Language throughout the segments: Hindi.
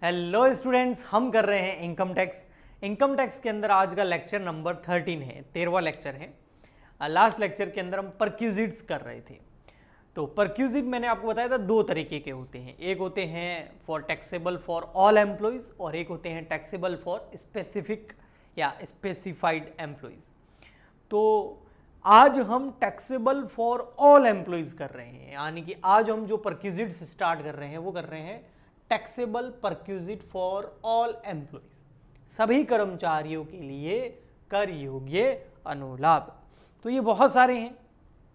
हेलो स्टूडेंट्स, हम कर रहे हैं इनकम टैक्स। इनकम टैक्स के अंदर आज का लेक्चर नंबर 13 है, 13वां लेक्चर है। लास्ट लेक्चर के अंदर हम परक्यूजिट्स कर रहे थे। तो परक्यूजिट मैंने आपको बताया था दो तरीके के होते हैं, एक होते हैं for taxable for all employees और एक होते हैं टैक्सेबल फॉर स्पेसिफिक या स्पेसिफाइड एम्प्लॉयज़। तो आज हम टैक्सेबल फॉर ऑल एम्प्लॉयज़ कर रहे हैं, यानी कि आज हम जो परक्यूजिट्स स्टार्ट कर रहे हैं वो कर रहे हैं taxable perquisite for all employees, सभी कर्मचारियों के लिए कर योग्य अनुलाभ। तो ये बहुत सारे हैं,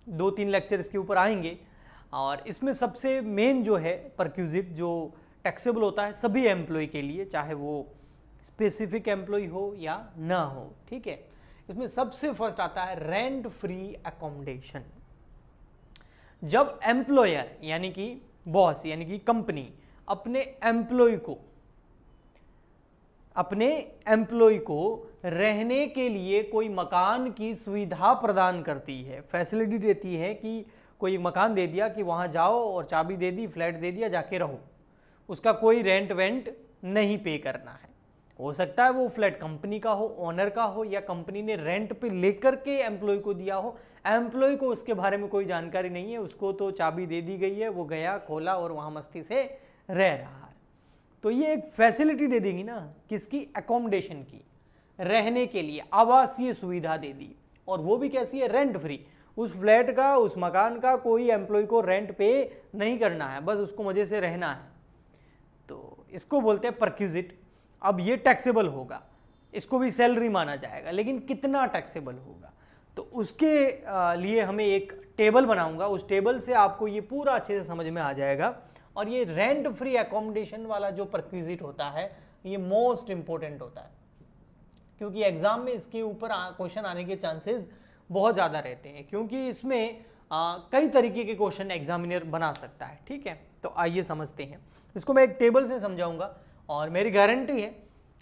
2-3 लेक्चर इसके ऊपर आएंगे और इसमें सबसे मेन जो है परक्यूजिट जो टैक्सेबल होता है सभी एम्प्लॉय के लिए, चाहे वो स्पेसिफिक एम्प्लॉय हो या ना हो। ठीक है, इसमें सबसे फर्स्ट आता है रेंट फ्री अकोमोडेशन। जब एम्प्लॉयर यानी कि बॉस यानी कि कंपनी अपने एम्प्लॉय को रहने के लिए कोई मकान की सुविधा प्रदान करती है, फैसिलिटी देती है कि कोई मकान दे दिया कि वहाँ जाओ और चाबी दे दी, फ्लैट दे दिया, जाके रहो, उसका कोई रेंट वेंट नहीं पे करना है। हो सकता है वो फ्लैट कंपनी का हो, ओनर का हो, या कंपनी ने रेंट पे लेकर के एम्प्लॉय को दिया हो, एम्प्लॉय को उसके बारे में कोई जानकारी नहीं है, उसको तो चाबी दे दी गई है, वो गया, खोला और वहाँ मस्ती से रह रहा है। तो ये एक फैसिलिटी दे देंगी ना, किसकी? अकोमोडेशन की, रहने के लिए आवासीय सुविधा दे दी, और वो भी कैसी है? Rent free. उस फ्लैट का, उस मकान का कोई एम्प्लॉय को रेंट पे नहीं करना है, बस उसको मजे से रहना है। तो इसको बोलते हैं परक्यूजिट। अब ये टैक्सेबल होगा, इसको भी सैलरी माना जाएगा, लेकिन कितना टैक्सेबल होगा? तो उसके लिए हमें एक टेबल बनाऊंगा, उस टेबल से आपको ये पूरा अच्छे से समझ में आ जाएगा। और ये रेंट फ्री अकोमोडेशन वाला जो परक्यूजिट होता है ये मोस्ट इंपॉर्टेंट होता है, क्योंकि एग्जाम में इसके ऊपर क्वेश्चन आने के चांसेस बहुत ज़्यादा रहते हैं, क्योंकि इसमें कई तरीके के क्वेश्चन एग्जामिनर बना सकता है। ठीक है, तो आइए समझते हैं इसको। मैं एक टेबल से समझाऊंगा और मेरी गारंटी है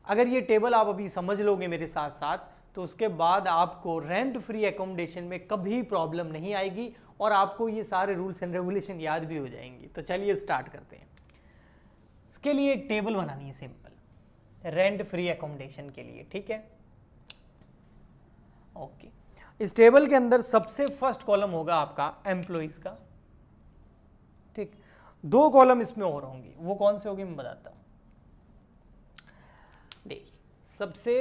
अगर ये टेबल आप अभी समझ लोगे मेरे साथ साथ, तो उसके बाद आपको रेंट फ्री एकोमोडेशन में कभी प्रॉब्लम नहीं आएगी और आपको ये सारे रूल्स एंड रेगुलेशन याद भी हो जाएंगी। तो चलिए स्टार्ट करते हैं। इसके लिए एक टेबल बनानी है सिंपल, रेंट फ्री एकोमोडेशन के लिए। ठीक है, ओके। इस टेबल के अंदर सबसे फर्स्ट कॉलम होगा आपका एम्प्लॉइज का। ठीक, 2 कॉलम इसमें और होंगे, वो कौन से होंगे मैं बताता हूं। देखिए, सबसे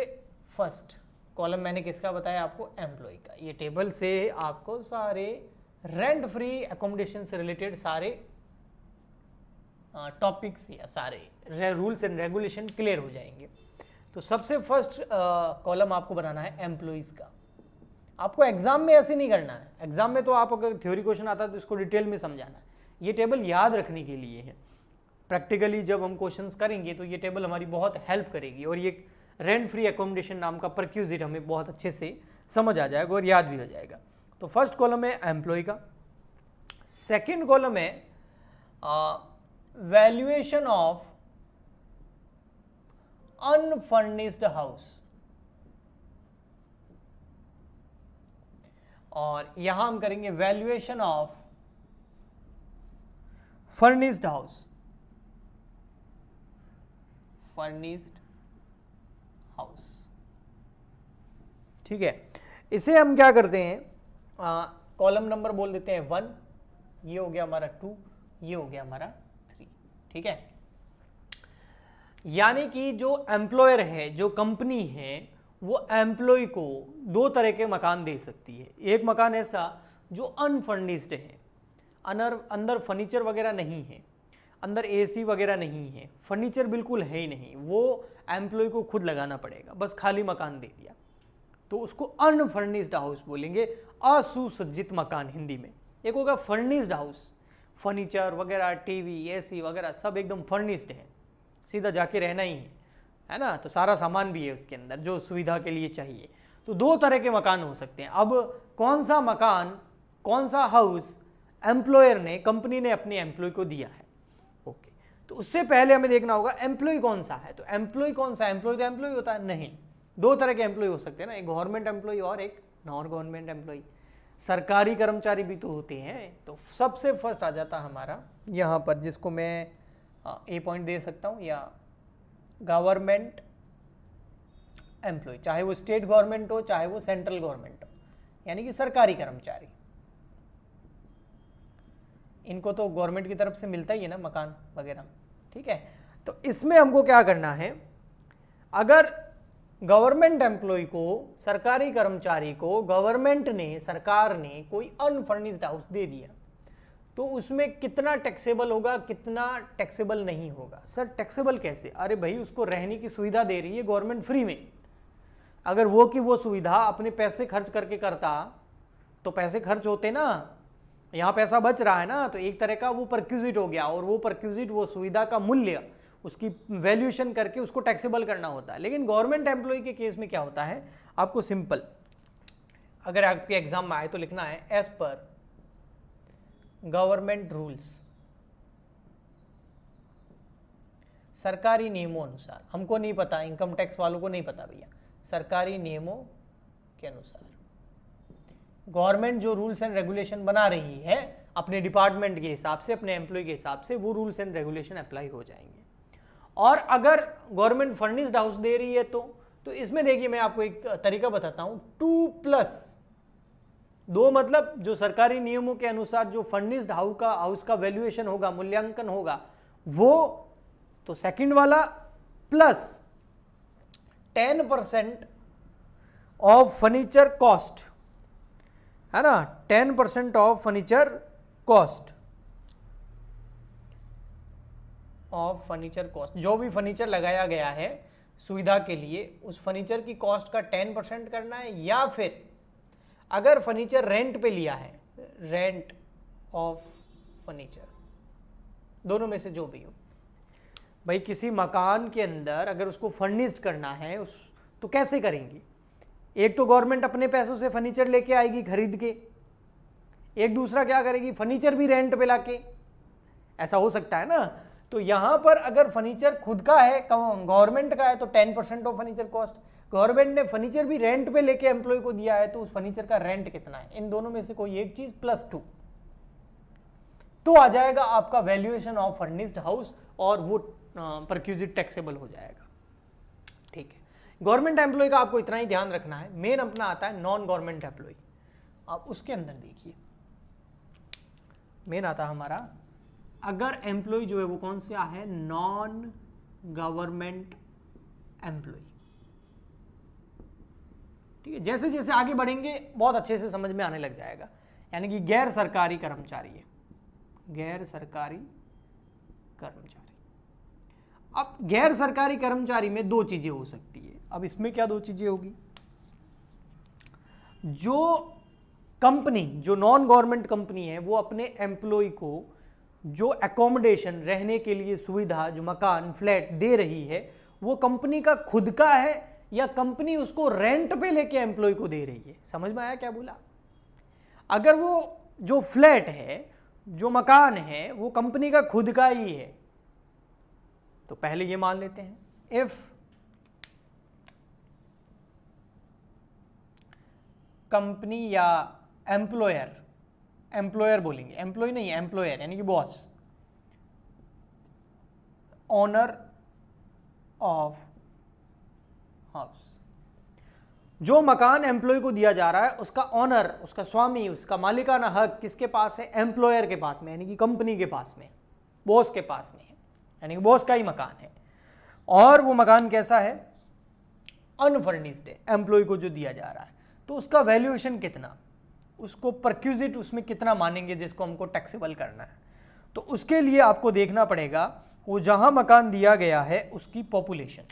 फर्स्ट कॉलम मैंने किसका बताया आपको? एम्प्लॉय का। ये टेबल से आपको सारे रेंट फ्री एकोमोडेशन से रिलेटेड सारे टॉपिक्स या सारे रूल्स एंड रेगुलेशन क्लियर हो जाएंगे। तो सबसे फर्स्ट कॉलम आपको बनाना है एम्प्लॉइज का। आपको एग्जाम में ऐसे नहीं करना है, एग्जाम में तो आप अगर थ्योरी क्वेश्चन आता है तो इसको डिटेल में समझाना है, ये टेबल याद रखने के लिए है। प्रैक्टिकली जब हम क्वेश्चंस करेंगे तो ये टेबल हमारी बहुत हेल्प करेगी और ये रेंट फ्री एकोमोडेशन नाम का परक्यूजिट हमें बहुत अच्छे से समझ आ जाएगा और याद भी हो जाएगा। तो फर्स्ट कॉलम है एम्प्लॉय का। सेकंड कॉलम है वैल्यूएशन ऑफ अनफर्निश्ड हाउस, और यहां हम करेंगे valuation of furnished house, furnished house. ठीक है, इसे हम क्या करते हैं, कॉलम नंबर बोल देते हैं 1, ये हो गया हमारा 2, ये हो गया हमारा 3। ठीक है, यानी कि जो एम्प्लॉयर है, जो कंपनी है, वो एम्प्लॉय को 2 तरह के मकान दे सकती है। एक मकान ऐसा जो अनफर्निश्ड है, अंदर फर्नीचर वगैरह नहीं है, अंदर एसी वगैरह नहीं है, फर्नीचर बिल्कुल है ही नहीं, वो एम्प्लॉय को खुद लगाना पड़ेगा, बस खाली मकान दे दिया, तो उसको अनफर्निश्ड हाउस बोलेंगे, असुसज्जित मकान हिंदी में। एक होगा फर्निश्ड हाउस, फर्नीचर वगैरह, टीवी, एसी वगैरह सब एकदम फर्निश्ड है, सीधा जाके रहना ही है ना, तो सारा सामान भी है उसके अंदर जो सुविधा के लिए चाहिए। तो 2 तरह के मकान हो सकते हैं। अब कौन सा मकान, कौन सा हाउस एम्प्लॉयर ने, कंपनी ने अपने एम्प्लॉय को दिया है, ओके। तो उससे पहले हमें देखना होगा एम्प्लॉय कौन सा है। तो एम्प्लॉय कौन सा? एम्प्लॉय तो एम्प्लॉय होता है? नहीं, 2 तरह के एम्प्लॉय हो सकते हैं ना, एक गवर्नमेंट एम्प्लॉय और एक नॉन गवर्नमेंट एम्प्लॉय। सरकारी कर्मचारी भी तो होते हैं। तो सबसे फर्स्ट आ जाता है हमारा यहाँ पर, जिसको मैं ए पॉइंट दे सकता हूँ या गवर्नमेंट एम्प्लॉय, चाहे वो स्टेट गवर्नमेंट हो चाहे वो सेंट्रल गवर्नमेंट हो, यानी कि सरकारी कर्मचारी, इनको तो गवर्नमेंट की तरफ से मिलता ही है ना मकान वगैरह, ठीक है। तो इसमें हमको क्या करना है, अगर गवर्नमेंट एम्प्लॉय को, सरकारी कर्मचारी को गवर्नमेंट ने, सरकार ने कोई अनफर्निश्ड हाउस दे दिया, तो उसमें कितना टैक्सेबल होगा, कितना टैक्सेबल नहीं होगा। सर टैक्सेबल कैसे? अरे भाई उसको रहने की सुविधा दे रही है गवर्नमेंट फ्री में, अगर वो की वो सुविधा अपने पैसे खर्च करके करता तो पैसे खर्च होते ना, यहाँ पैसा बच रहा है ना, तो एक तरह का वो परक्यूजिट हो गया, और वो परक्यूजिट, वो सुविधा का मूल्य, उसकी वैल्यूएशन करके उसको टैक्सेबल करना होता है। लेकिन गवर्नमेंट एम्प्लॉय के केस में क्या होता है, आपको सिंपल, अगर आपके एग्जाम में आए तो लिखना है एज पर गवर्नमेंट रूल्स, सरकारी नियमों अनुसार। हमको नहीं पता, इनकम टैक्स वालों को नहीं पता भैया, सरकारी नियमों के अनुसार गवर्नमेंट जो रूल्स एंड रेगुलेशन बना रही है अपने डिपार्टमेंट के हिसाब से, अपने एम्प्लॉय के हिसाब से, वो रूल्स एंड रेगुलेशन अप्लाई हो जाएंगे। और अगर गवर्नमेंट फर्निश्ड हाउस दे रही है तो इसमें देखिए मैं आपको एक तरीका बताता हूं, 2+2 मतलब जो सरकारी नियमों के अनुसार जो फर्निश्ड हाउस का वैल्यूएशन होगा, मूल्यांकन होगा, वो तो सेकंड वाला, प्लस 10% ऑफ फर्नीचर कॉस्ट, है ना, 10% of furniture cost, of furniture cost, जो भी फर्नीचर लगाया गया है सुविधा के लिए, उस फर्नीचर की कॉस्ट का 10% करना है। या फिर अगर फर्नीचर रेंट पे लिया है, रेंट ऑफ फर्नीचर, दोनों में से जो भी हो भाई, किसी मकान के अंदर अगर उसको फर्निश्ड करना है तो कैसे करेंगे? एक तो गवर्नमेंट अपने पैसों से फर्नीचर लेके आएगी खरीद के, एक दूसरा क्या करेगी, फर्नीचर भी रेंट पे लाके, ऐसा हो सकता है ना। तो यहां पर अगर फर्नीचर खुद का है, गवर्नमेंट का है, तो 10% ऑफ फर्नीचर कॉस्ट, गवर्नमेंट ने फर्नीचर भी रेंट पे लेके एम्प्लॉय को दिया है, तो उस फर्नीचर का रेंट कितना है, इन दोनों में से कोई एक चीज +2, तो आ जाएगा आपका वैल्यूएशन ऑफ फर्निश्ड हाउस, और वो परक्यूजिट टैक्सेबल हो जाएगा, ठीक है। गवर्नमेंट एम्प्लॉय का आपको इतना ही ध्यान रखना है। मेन अपना आता है नॉन गवर्नमेंट एम्प्लॉय, आप उसके अंदर देखिए, मेन आता है हमारा, अगर एम्प्लॉय जो है वो कौन सा है, नॉन गवर्नमेंट एम्प्लॉय, ठीक है। जैसे जैसे आगे बढ़ेंगे बहुत अच्छे से समझ में आने लग जाएगा, यानी कि गैर सरकारी कर्मचारी है, गैर सरकारी कर्मचारी। अब गैर सरकारी कर्मचारी में दो चीजें हो सकती है। अब इसमें क्या दो चीजें होगी, जो कंपनी, जो नॉन गवर्नमेंट कंपनी है, वो अपने एम्प्लॉय को जो एकोमोडेशन, रहने के लिए सुविधा, जो मकान, फ्लैट दे रही है, वो कंपनी का खुद का है या कंपनी उसको रेंट पे लेके एम्प्लॉय को दे रही है। समझ में आया क्या बोला? अगर वो जो फ्लैट है, जो मकान है, वो कंपनी का खुद का ही है, तो पहले ये मान लेते हैं, इफ कंपनी या एम्प्लॉयर, एम्प्लॉयर बोलेंगे, एम्प्लॉय नहीं, एम्प्लॉयर यानी कि बॉस, ओनर ऑफ हाउस, जो मकान एम्प्लॉय को दिया जा रहा है उसका ऑनर, उसका स्वामी, उसका मालिकाना हक किसके पास है, एम्प्लॉयर के पास में, यानी कि कंपनी के पास में, बॉस के पास में है, यानी कि बॉस का ही मकान है। और वो मकान कैसा है, अनफर्निश्ड है, एम्प्लॉय को जो दिया जा रहा है, तो उसका वैल्यूएशन कितना, उसको परक्यूजिट उसमें कितना मानेंगे जिसको हमको टैक्सेबल करना है। तो उसके लिए आपको देखना पड़ेगा वो जहां मकान दिया गया है उसकी पॉपुलेशन,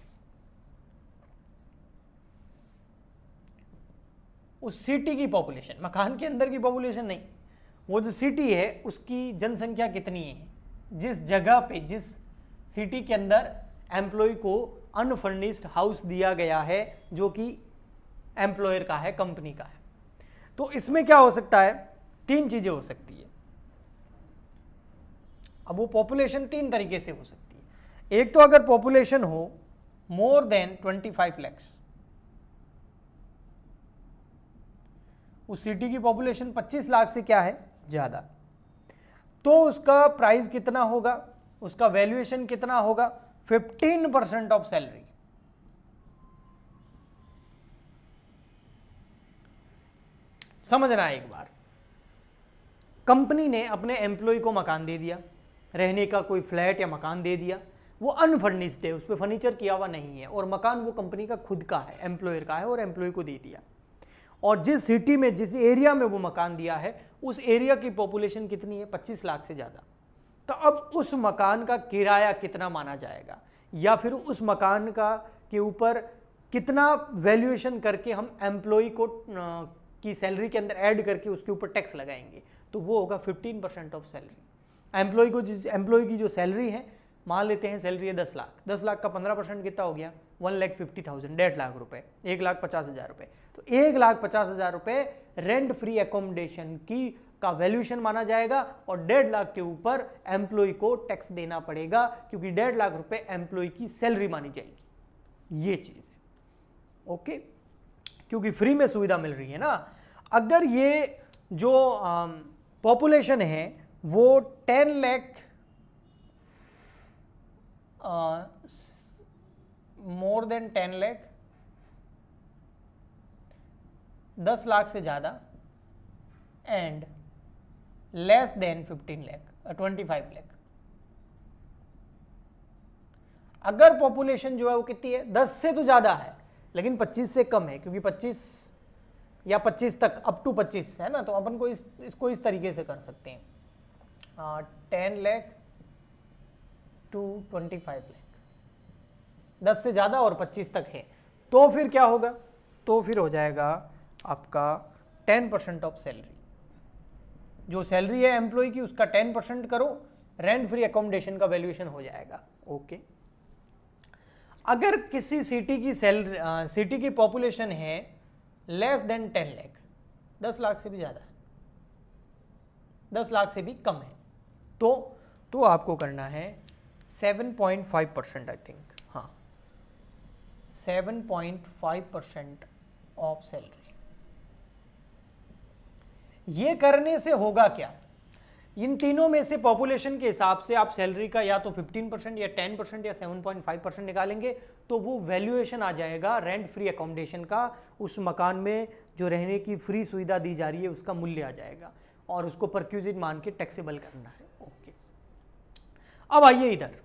उस सिटी की पॉपुलेशन, मकान के अंदर की पॉपुलेशन नहीं, वो जो सिटी है उसकी जनसंख्या कितनी है, जिस जगह पे, जिस सिटी के अंदर एम्प्लॉय को अनफर्निश्ड हाउस दिया गया है जो कि एम्प्लॉयर का है, कंपनी का है। तो इसमें क्या हो सकता है, तीन चीजें हो सकती है। अब वो पॉपुलेशन तीन तरीके से हो सकती है। एक तो अगर पॉपुलेशन हो मोर देन 25 लाख, उस सिटी की पॉपुलेशन 25 लाख से क्या है ज्यादा, तो उसका प्राइस कितना होगा, उसका वैल्यूएशन कितना होगा, 15% ऑफ सैलरी। समझना एक बार, कंपनी ने अपने एम्प्लॉय को मकान दे दिया, रहने का कोई फ्लैट या मकान दे दिया, वो अनफर्निश्ड है, उस पर फर्नीचर किया हुआ नहीं है, और मकान वो कंपनी का खुद का है, एम्प्लॉयर का है, और एम्प्लॉय को दे दिया। और जिस सिटी में, जिस एरिया में वो मकान दिया है, उस एरिया की पॉपुलेशन कितनी है? 25 लाख से ज़्यादा। तो अब उस मकान का किराया कितना माना जाएगा, या फिर उस मकान का के ऊपर कितना वैल्यूएशन करके हम एम्प्लॉय को की सैलरी के अंदर ऐड करके उसके ऊपर टैक्स लगाएंगे, तो वो होगा 15% ऑफ सैलरी। एम्प्लॉय को, जिस एम्प्लॉय की जो सैलरी है, मान लेते हैं सैलरी है 10 लाख, 10 लाख का 15% कितना हो गया? 1,50,000, 1.5 लाख रुपए, 1,50,000 रुपए। तो 1,50,000 रुपए रेंट फ्री एकोमोडेशन की का वैल्यूएशन माना जाएगा, और 1.5 लाख के ऊपर एम्प्लॉय को टैक्स देना पड़ेगा, क्योंकि 1.5 लाख रुपए एम्प्लॉय की सैलरी मानी जाएगी। ये चीज है, ओके, क्योंकि फ्री में सुविधा मिल रही है ना। अगर ये जो पॉपुलेशन है वो 10 लाख मोर देन 10 लाख, 10 लाख से ज़्यादा, and less than 15 lakh, 25 lakh. अगर पॉपुलेशन जो है वो कितनी है? 10 से तो ज़्यादा है, लेकिन 25 से कम है, क्योंकि 25 या 25 तक, अप टू 25 है ना, तो अपन को इसको इस तरीके से कर सकते हैं, 10 लाख टू 25 लाख, 10 से ज़्यादा और 25 तक है, तो फिर क्या होगा? तो फिर हो जाएगा आपका 10% ऑफ सैलरी। जो सैलरी है एम्प्लॉय की, उसका 10% करो, रेंट फ्री एकोमोडेशन का वैल्यूएशन हो जाएगा, ओके। अगर किसी सिटी की सिटी की पॉपुलेशन है लेस देन 10 लाख, 10 लाख से भी ज़्यादा है, 10 लाख से भी कम है, तो आपको करना है 7.5%, आई थिंक, हाँ, 7.5% ऑफ सैलरी। ये करने से होगा क्या? इन तीनों में से पॉपुलेशन के हिसाब से आप सैलरी का या तो 15% या 10% या 7.5% निकालेंगे, तो वो वैल्यूएशन आ जाएगा रेंट फ्री एकोमोडेशन का, उस मकान में जो रहने की फ्री सुविधा दी जा रही है उसका मूल्य आ जाएगा, और उसको परक्यूजिट मान के टैक्सेबल करना है, ओके। अब आइए इधर,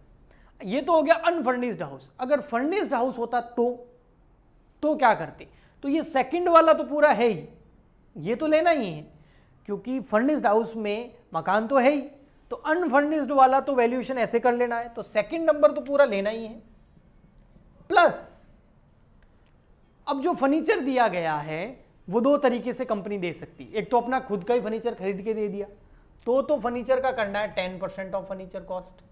ये तो हो गया अनफर्निश्ड हाउस। अगर फर्निश्ड हाउस होता तो क्या करते? तो ये सेकंड वाला तो पूरा है ही, ये तो लेना ही है, क्योंकि फर्निश्ड हाउस में मकान तो है ही, तो अनफर्निश्ड वाला तो वैल्यूएशन ऐसे कर लेना है, तो सेकंड नंबर तो पूरा लेना ही है। प्लस अब जो फर्नीचर दिया गया है वो दो तरीके से कंपनी दे सकती है, एक तो अपना खुद का ही फर्नीचर खरीद के दे दिया, तो फर्नीचर का करना है 10% ऑफ फर्नीचर कॉस्ट।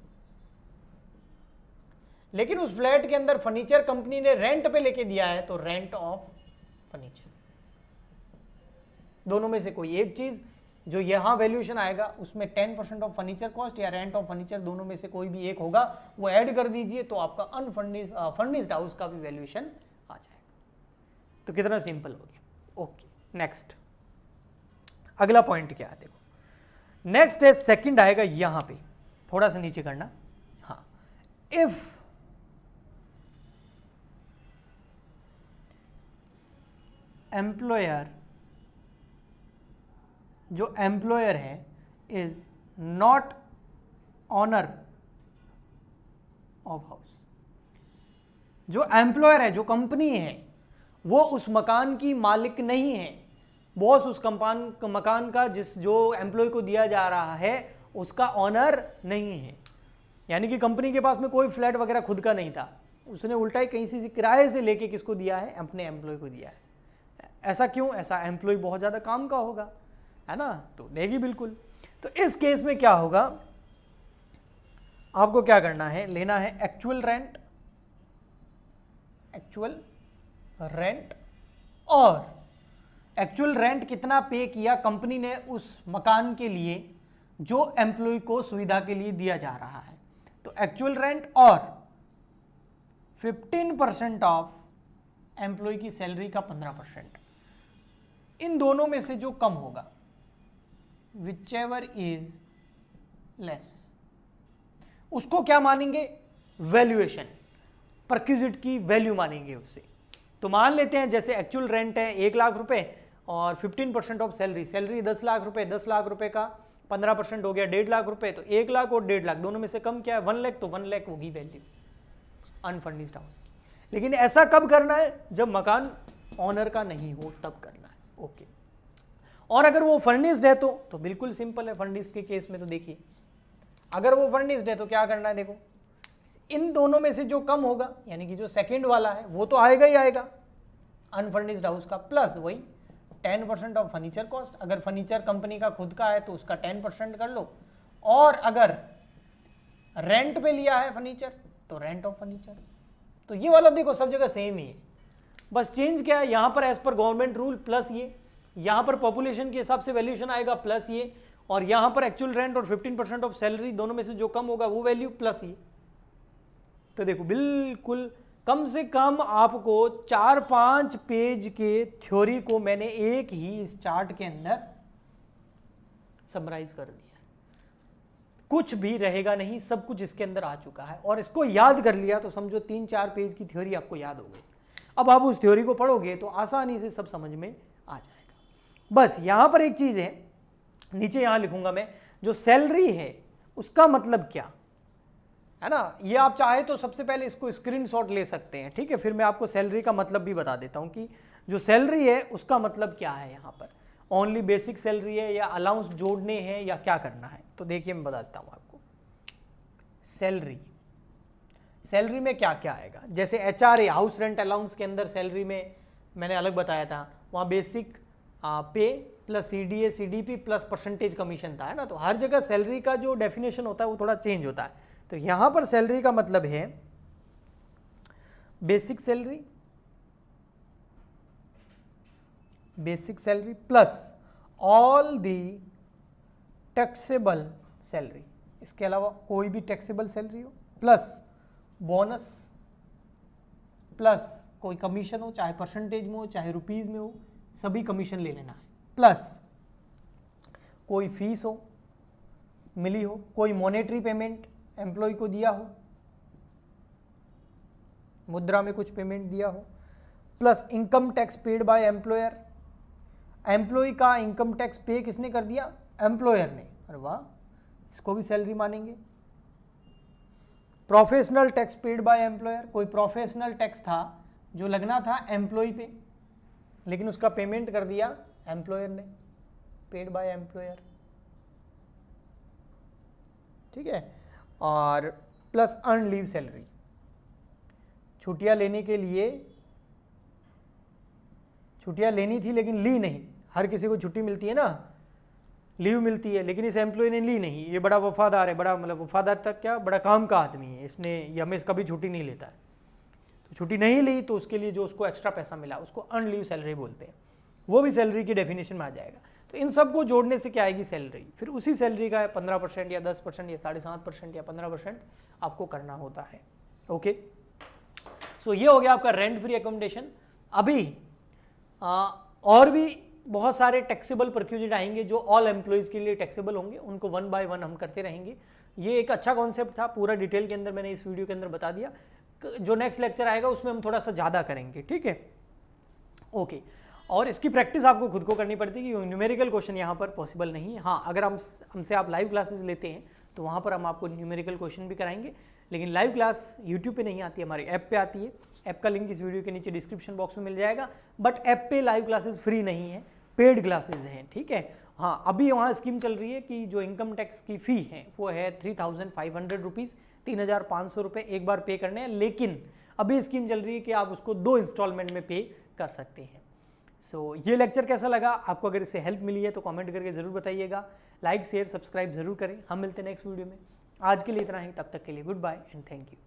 लेकिन उस फ्लैट के अंदर फर्नीचर कंपनी ने रेंट पे लेके दिया है, तो रेंट ऑफ फर्नीचर। दोनों में से कोई एक चीज जो यहां वैल्यूएशन आएगा उसमें 10% ऑफ फर्नीचर कॉस्ट या रेंट ऑफ फर्नीचर, दोनों में से कोई भी एक होगा, वो ऐड कर दीजिए, तो आपका फर्निश्ड हाउस का भी वैल्यूएशन आ जाएगा। तो कितना सिंपल हो गया, ओके। नेक्स्ट, अगला पॉइंट क्या है, देखो नेक्स्ट है, सेकंड आएगा यहां पे, थोड़ा सा नीचे करना, हाँ, इफ एम्प्लॉयर, जो एम्प्लॉयर है is not owner of house, जो एम्प्लॉयर है, जो कंपनी है, वो उस मकान की मालिक नहीं है, बॉस उस मकान का जो एम्प्लॉय को दिया जा रहा है उसका ऑनर नहीं है। यानी कि कंपनी के पास में कोई फ्लैट वगैरह खुद का नहीं था, उसने उल्टा ही कहीं से किराए से लेके किसको दिया है? अपने एम्प्लॉय को दिया है। ऐसा क्यों? ऐसा एम्प्लॉय बहुत ज़्यादा काम का होगा, है ना, तो देगी बिल्कुल। तो इस केस में क्या होगा, आपको क्या करना है, लेना है एक्चुअल रेंट, और एक्चुअल रेंट कितना पे किया कंपनी ने उस मकान के लिए जो एम्प्लॉय को सुविधा के लिए दिया जा रहा है, तो एक्चुअल रेंट और 15% ऑफ एम्प्लॉय की सैलरी का 15%, इन दोनों में से जो कम होगा, विच एवर इज लेस, उसको क्या मानेंगे? वैल्यूएशन, परक्यूजिट की वैल्यू मानेंगे उससे। तो मान लेते हैं जैसे एक्चुअल रेंट है 1 लाख रुपए और 15% ऑफ सैलरी, सैलरी 10 लाख रुपए, 10 लाख रुपए का 15% हो गया 1.5 लाख रुपए, तो 1 लाख और 1.5 लाख दोनों में से कम क्या है 1 लाख, तो 1 लाख होगी वैल्यू अनफर्निश्ड हाउस की। लेकिन ऐसा कब करना है, जब मकान ऑनर का नहीं हो तब करना है। ओके, और अगर वो फर्निश्ड है तो बिल्कुल सिंपल है। फर्निश्ड के केस में तो देखिए, अगर वो फर्निश्ड है तो क्या करना है, देखो इन दोनों में से जो कम होगा, यानी कि जो सेकंड वाला है वो तो आएगा ही आएगा अनफर्निश्ड हाउस का, प्लस वही 10% ऑफ फर्नीचर कॉस्ट। अगर फर्नीचर कंपनी का खुद का है तो उसका 10% कर लो, और अगर रेंट पे लिया है फर्नीचर तो रेंट ऑफ फर्नीचर। तो ये वाला देखो सब जगह सेम ही है, बस चेंज क्या है, यहाँ पर as per government rule plus ये, यहाँ पर पॉपुलेशन के हिसाब से वैल्यूएशन आएगा प्लस ये, और यहाँ पर एक्चुअल रेंट और 15% ऑफ सैलरी दोनों में से जो कम होगा वो वैल्यू प्लस ये। तो देखो बिल्कुल कम से कम आपको 4-5 पेज के थ्योरी को मैंने एक ही इस चार्ट के अंदर समराइज कर दिया, कुछ भी रहेगा नहीं, सब कुछ इसके अंदर आ चुका है। और इसको याद कर लिया तो समझो 3-4 पेज की थ्योरी आपको याद हो गई। अब आप उस थ्योरी को पढ़ोगे तो आसानी से सब समझ में आ जाएगा। बस यहाँ पर एक चीज़ है, नीचे यहाँ लिखूंगा मैं, जो सैलरी है उसका मतलब क्या है ना, ये आप चाहे तो सबसे पहले इसको स्क्रीनशॉट ले सकते हैं, ठीक है। फिर मैं आपको सैलरी का मतलब भी बता देता हूँ कि जो सैलरी है उसका मतलब क्या है, यहाँ पर ओनली बेसिक सैलरी है या अलाउंस जोड़ने हैं या क्या करना है। तो देखिए मैं बता देता हूँ आपको, सैलरी में क्या क्या आएगा। जैसे HRA हाउस रेंट अलाउंस के अंदर सैलरी में मैंने अलग बताया था, वहाँ बेसिक पे plus CDA CDP plus percentage commission था, है ना। तो हर जगह सैलरी का जो डेफिनेशन होता है वो थोड़ा चेंज होता है। तो यहाँ पर सैलरी का मतलब है basic salary plus all the taxable salary, इसके अलावा कोई भी टैक्सेबल सैलरी हो, प्लस बोनस, प्लस कोई कमीशन हो, चाहे परसेंटेज में हो चाहे रुपीस में हो, सभी कमीशन ले लेना है, प्लस कोई फीस हो मिली हो, कोई मॉनेटरी पेमेंट एम्प्लॉय को दिया हो, मुद्रा में कुछ पेमेंट दिया हो, plus income tax paid by employer, employee का इनकम टैक्स पे किसने कर दिया, एम्प्लॉयर ने, अरे वाह, इसको भी सैलरी मानेंगे। Professional tax paid by employer, कोई प्रोफेशनल टैक्स था जो लगना था एम्प्लॉय पे लेकिन उसका पेमेंट कर दिया एम्प्लॉयर ने, पेड बाय एम्प्लॉयर, ठीक है। और प्लस अर्न लीव सैलरी, छुट्टियां लेने के लिए, छुट्टियां लेनी थी लेकिन ली नहीं, हर किसी को छुट्टी मिलती है ना, लीव मिलती है, लेकिन इस एम्प्लॉय ने ली नहीं, ये बड़ा वफादार है, बड़ा मतलब वफादार तक क्या, बड़ा काम का आदमी है, इसने ये हमें कभी छुट्टी नहीं लेता है, तो छुट्टी नहीं ली तो उसके लिए जो उसको एक्स्ट्रा पैसा मिला उसको अर्न लीव सैलरी बोलते हैं, वो भी सैलरी की डेफिनेशन में आ जाएगा। तो इन सबको जोड़ने से क्या आएगी सैलरी, फिर उसी सैलरी का 15% या 10% या 7.5% या 15% आपको करना होता है। ओके, सो ये हो गया आपका रेंट फ्री एकोमोडेशन। अभी और भी बहुत सारे टैक्सेबल परक्यूजिट आएंगे जो ऑल एम्प्लॉयज़ के लिए टैक्सेबल होंगे, उनको 1 बाय 1 हम करते रहेंगे। ये एक अच्छा कॉन्सेप्ट था, पूरा डिटेल के अंदर मैंने इस वीडियो के अंदर बता दिया। जो नेक्स्ट लेक्चर आएगा उसमें हम थोड़ा सा ज़्यादा करेंगे, ठीक है। ओके, और इसकी प्रैक्टिस आपको खुद को करनी पड़ती है कि न्यूमेरिकल क्वेश्चन यहाँ पर पॉसिबल नहीं है। हाँ, अगर हमसे आप लाइव क्लासेस लेते हैं तो वहाँ पर हम आपको न्यूमेरिकल क्वेश्चन भी कराएंगे, लेकिन लाइव क्लास यूट्यूब पे नहीं आती, हमारे ऐप पे आती है। ऐप का लिंक इस वीडियो के नीचे डिस्क्रिप्शन बॉक्स में मिल जाएगा, बट ऐप पे लाइव क्लासेस फ्री नहीं है, पेड क्लासेज हैं, ठीक है। हाँ, अभी वहाँ स्कीम चल रही है कि जो इनकम टैक्स की फ़ी है वो है 3500 रुपीज़, 3500 रुपये एक बार पे करने हैं, लेकिन अभी स्कीम चल रही है कि आप उसको 2 इंस्टॉलमेंट में पे कर सकते हैं। सो ये लेक्चर कैसा लगा आपको, अगर इससे हेल्प मिली है तो कमेंट करके ज़रूर बताइएगा, लाइक शेयर सब्सक्राइब ज़रूर करें। हम मिलते हैं नेक्स्ट वीडियो में, आज के लिए इतना ही, तब तक के लिए goodbye and thank you.